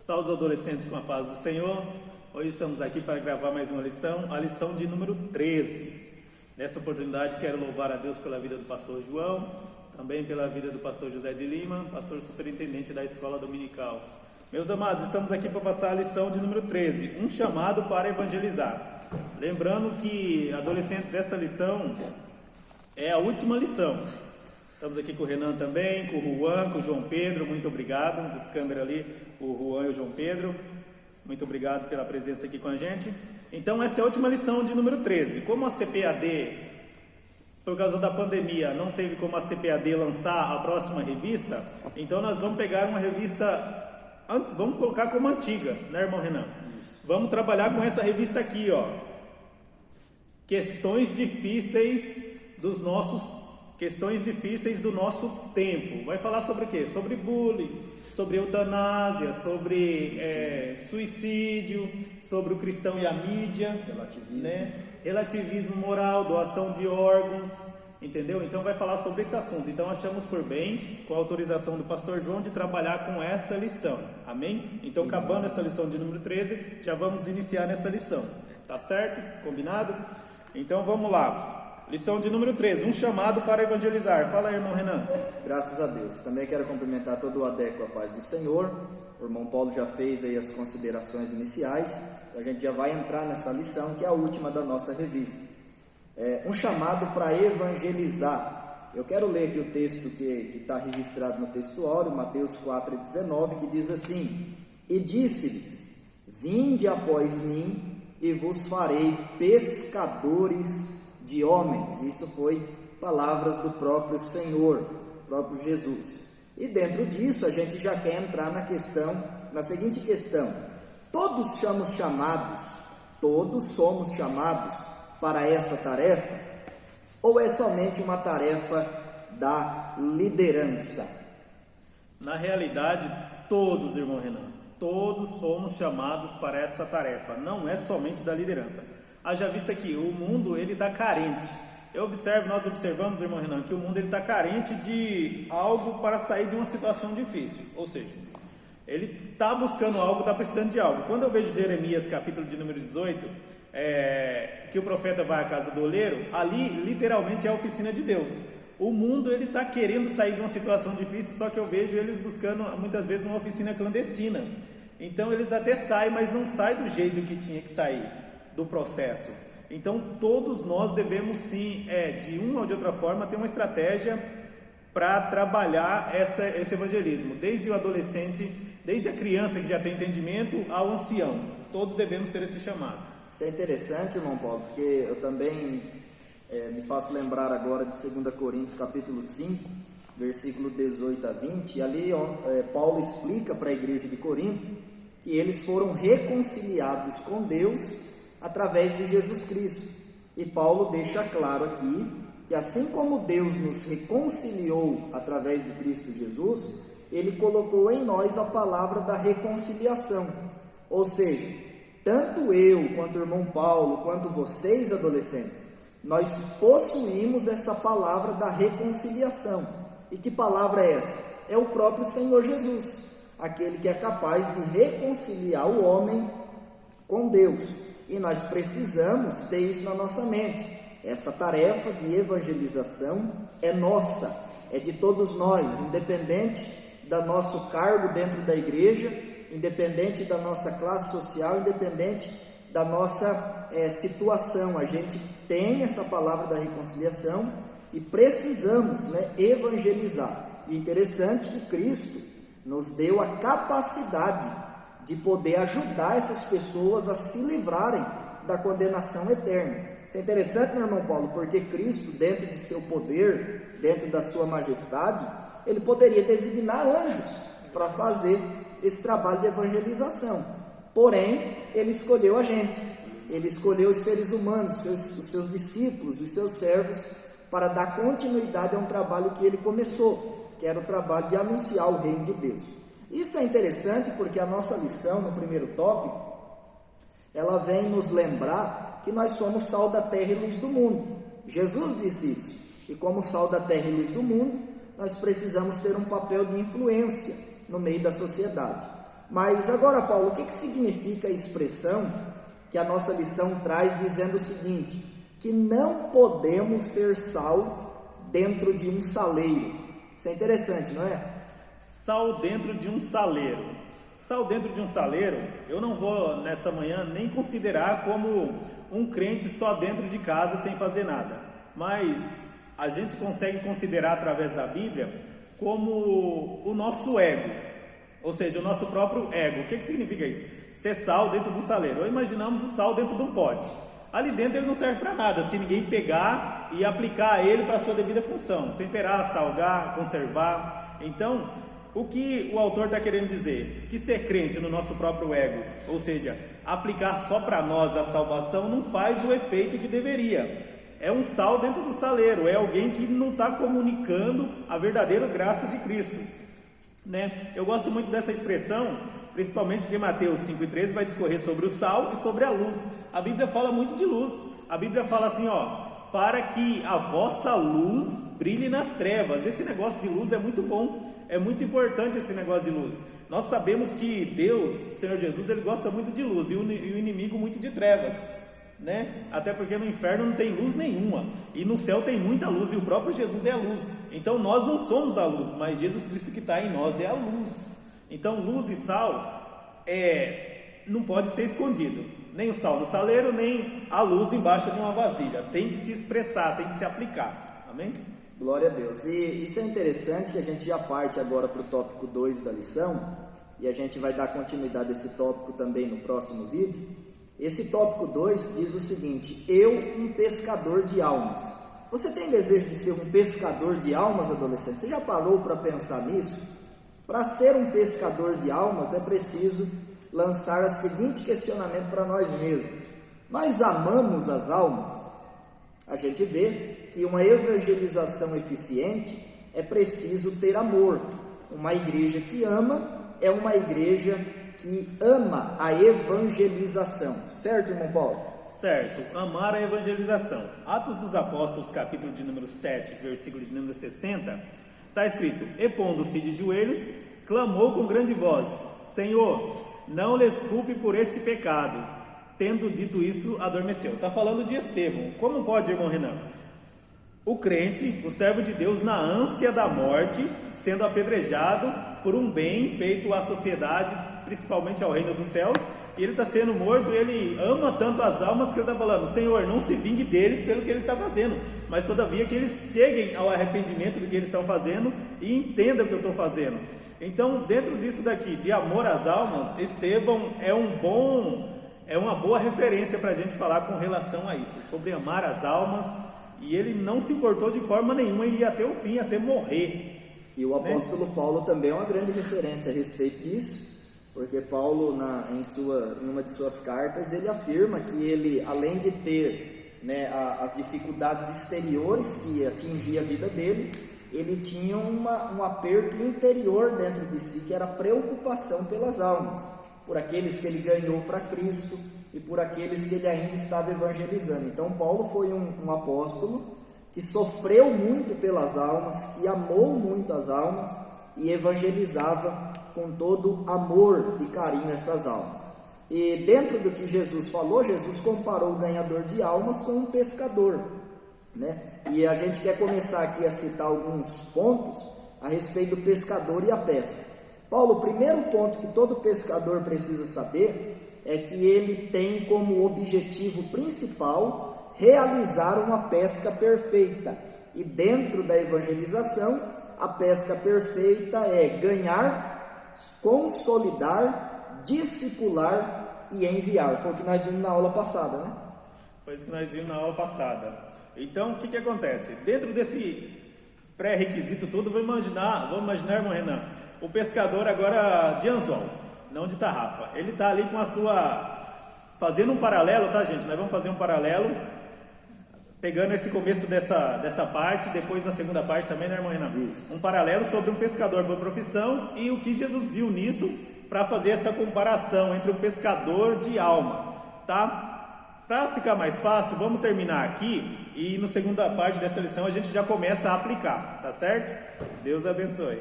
Salve os adolescentes com a paz do Senhor. Hoje estamos aqui para gravar mais uma lição, a lição de número 13. Nessa oportunidade quero louvar a Deus pela vida do pastor João, também pela vida do pastor José de Lima, pastor superintendente da escola dominical. Meus amados, estamos aqui para passar a lição de número 13, um chamado para evangelizar. Lembrando que, adolescentes, essa lição é a última lição. Estamos aqui com o Renan também, com o Juan, com o João Pedro, muito obrigado. Os câmeras ali, o Juan e o João Pedro, muito obrigado pela presença aqui com a gente. Então essa é a última lição de número 13. Como a CPAD, por causa da pandemia, não teve como a CPAD lançar a próxima revista, então nós vamos pegar uma revista, vamos colocar como antiga, né, irmão Renan? Isso. Vamos trabalhar com essa revista aqui, ó. Questões difíceis do nosso tempo. Vai falar sobre o quê? Sobre bullying, sobre eutanásia, sobre suicídio, sobre o cristão e a mídia, relativismo moral, doação de órgãos, entendeu? Então vai falar sobre esse assunto. Então achamos por bem, com a autorização do pastor João, de trabalhar com essa lição, amém? Então acabando essa lição de número 13, já vamos iniciar nessa lição, tá certo? Combinado? Então vamos lá. Lição de número 13, um chamado para evangelizar. Fala aí, irmão Renan. Graças a Deus. Também quero cumprimentar todo o ADEC com a paz do Senhor. O irmão Paulo já fez aí as considerações iniciais. Então a gente já vai entrar nessa lição, que é a última da nossa revista. Um chamado para evangelizar. Eu quero ler aqui o texto que está registrado no texto áureo, Mateus 4,19, que diz assim: E disse-lhes: Vinde após mim, e vos farei pescadores de homens. Isso foi palavras do próprio Senhor, próprio Jesus. E dentro disso a gente já quer entrar na seguinte questão: todos somos chamados para essa tarefa, ou é somente uma tarefa da liderança? Na realidade, todos, irmão Renan, todos fomos chamados para essa tarefa, não é somente da liderança. Haja vista que o mundo ele está carente. Nós observamos, irmão Renan, que o mundo ele está carente de algo para sair de uma situação difícil. Ou seja, ele está buscando algo, está precisando de algo. Quando eu vejo Jeremias, capítulo de número 18, que o profeta vai à casa do oleiro, ali literalmente é a oficina de Deus. O mundo ele está querendo sair de uma situação difícil, só que eu vejo eles buscando muitas vezes uma oficina clandestina. Então eles até saem, mas não saem do jeito que tinha que sair do processo. Então todos nós devemos sim, de uma ou de outra forma, ter uma estratégia para trabalhar esse evangelismo, desde o adolescente, desde a criança que já tem entendimento ao ancião. Todos devemos ter esse chamado. Isso é interessante, irmão Paulo, porque eu também me faço lembrar agora de 2 Coríntios capítulo 5, versículo 18 a 20, e ali Paulo explica para a igreja de Corinto que eles foram reconciliados com Deus através de Jesus Cristo. E Paulo deixa claro aqui que assim como Deus nos reconciliou através de Cristo Jesus, Ele colocou em nós a palavra da reconciliação. Ou seja, tanto eu, quanto o irmão Paulo, quanto vocês adolescentes, nós possuímos essa palavra da reconciliação. E que palavra é essa? É o próprio Senhor Jesus, aquele que é capaz de reconciliar o homem com Deus. E nós precisamos ter isso na nossa mente. Essa tarefa de evangelização é nossa, é de todos nós, independente do nosso cargo dentro da igreja, independente da nossa classe social, independente da nossa situação. A gente tem essa palavra da reconciliação e precisamos evangelizar. E interessante que Cristo nos deu a capacidade de poder ajudar essas pessoas a se livrarem da condenação eterna. Isso é interessante, meu irmão Paulo, porque Cristo, dentro de seu poder, dentro da sua majestade, Ele poderia designar anjos para fazer esse trabalho de evangelização. Porém, Ele escolheu a gente, Ele escolheu os seres humanos, os seus discípulos, os seus servos, para dar continuidade a um trabalho que Ele começou, que era o trabalho de anunciar o reino de Deus. Isso é interessante porque a nossa lição, no primeiro tópico, ela vem nos lembrar que nós somos sal da terra e luz do mundo. Jesus disse isso. E como sal da terra e luz do mundo, nós precisamos ter um papel de influência no meio da sociedade. Mas agora, Paulo, o que significa a expressão que a nossa lição traz dizendo o seguinte, que não podemos ser sal dentro de um saleiro? Isso é interessante, não é? Sal dentro de um saleiro. Sal dentro de um saleiro, eu não vou nessa manhã nem considerar como um crente só dentro de casa sem fazer nada, mas a gente consegue considerar através da Bíblia como o nosso ego, ou seja, o nosso próprio ego. O que significa isso? Ser sal dentro de um saleiro. Ou imaginamos o sal dentro de um pote. Ali dentro ele não serve para nada se ninguém pegar e aplicar ele para a sua devida função, temperar, salgar, conservar. Então, o que o autor está querendo dizer? Que ser crente no nosso próprio ego, ou seja, aplicar só para nós a salvação, não faz o efeito que deveria. É um sal dentro do saleiro, é alguém que não está comunicando a verdadeira graça de Cristo, né? Eu gosto muito dessa expressão, principalmente porque Mateus 5,13 vai discorrer sobre o sal e sobre a luz. A Bíblia fala muito de luz. A Bíblia fala assim, para que a vossa luz brilhe nas trevas. Esse negócio de luz é muito bom. É muito importante esse negócio de luz. Nós sabemos que Deus, Senhor Jesus, Ele gosta muito de luz e o inimigo muito de trevas, né? Até porque no inferno não tem luz nenhuma e no céu tem muita luz e o próprio Jesus é a luz. Então nós não somos a luz, mas Jesus Cristo que está em nós é a luz. Então luz e sal não pode ser escondido, nem o sal no saleiro, nem a luz embaixo de uma vasilha. Tem que se expressar, tem que se aplicar. Amém? Glória a Deus. E isso é interessante, que a gente já parte agora para o tópico 2 da lição, e a gente vai dar continuidade a esse tópico também no próximo vídeo. Esse tópico 2 diz o seguinte: eu, um pescador de almas. Você tem desejo de ser um pescador de almas, adolescente? Você já parou para pensar nisso? Para ser um pescador de almas é preciso lançar o seguinte questionamento para nós mesmos: nós amamos as almas? A gente vê que uma evangelização eficiente é preciso ter amor. Uma igreja que ama é uma igreja que ama a evangelização. Certo, irmão Paulo? Certo, amar a evangelização. Atos dos Apóstolos, capítulo de número 7, versículo de número 60, está escrito: e pondo-se de joelhos, clamou com grande voz: Senhor, não lhes culpe por este pecado. Tendo dito isso, adormeceu. Está falando de Estevão. Como pode, irmão Renan? O crente, o servo de Deus, na ânsia da morte, sendo apedrejado por um bem feito à sociedade, principalmente ao reino dos céus, e ele está sendo morto, ele ama tanto as almas que ele está falando: Senhor, não se vingue deles pelo que ele está fazendo, mas todavia que eles cheguem ao arrependimento do que eles estão fazendo e entendam o que eu estou fazendo. Então, dentro disso daqui, de amor às almas, Estevão é uma boa referência para a gente falar com relação a isso, sobre amar as almas, e ele não se importou de forma nenhuma e ia até o fim, até morrer. E o apóstolo Paulo também é uma grande referência a respeito disso, porque Paulo, em uma de suas cartas, ele afirma que ele, além de ter as dificuldades exteriores que atingiam a vida dele, ele tinha um aperto interior dentro de si, que era a preocupação pelas almas, por aqueles que ele ganhou para Cristo e por aqueles que ele ainda estava evangelizando. Então Paulo foi um apóstolo que sofreu muito pelas almas, que amou muito as almas e evangelizava com todo amor e carinho essas almas. E dentro do que Jesus falou, Jesus comparou o ganhador de almas com um pescador, né? E a gente quer começar aqui a citar alguns pontos a respeito do pescador e a pesca. Paulo, o primeiro ponto que todo pescador precisa saber é que ele tem como objetivo principal realizar uma pesca perfeita. E dentro da evangelização, a pesca perfeita é ganhar, consolidar, discipular e enviar. Foi o que nós vimos na aula passada, né? Foi isso que nós vimos na aula passada. Então, o que acontece? Dentro desse pré-requisito todo, vamos imaginar, irmão Renan, o pescador agora de anzol, não de tarrafa. Ele está ali com a sua... fazendo um paralelo, tá, gente? Nós vamos fazer um paralelo, pegando esse começo dessa parte, depois na segunda parte também, né, irmão Renan? Isso. Um paralelo sobre um pescador por profissão e o que Jesus viu nisso para fazer essa comparação entre o pescador de alma, tá? Para ficar mais fácil, vamos terminar aqui e na segunda parte dessa lição a gente já começa a aplicar, tá certo? Deus abençoe.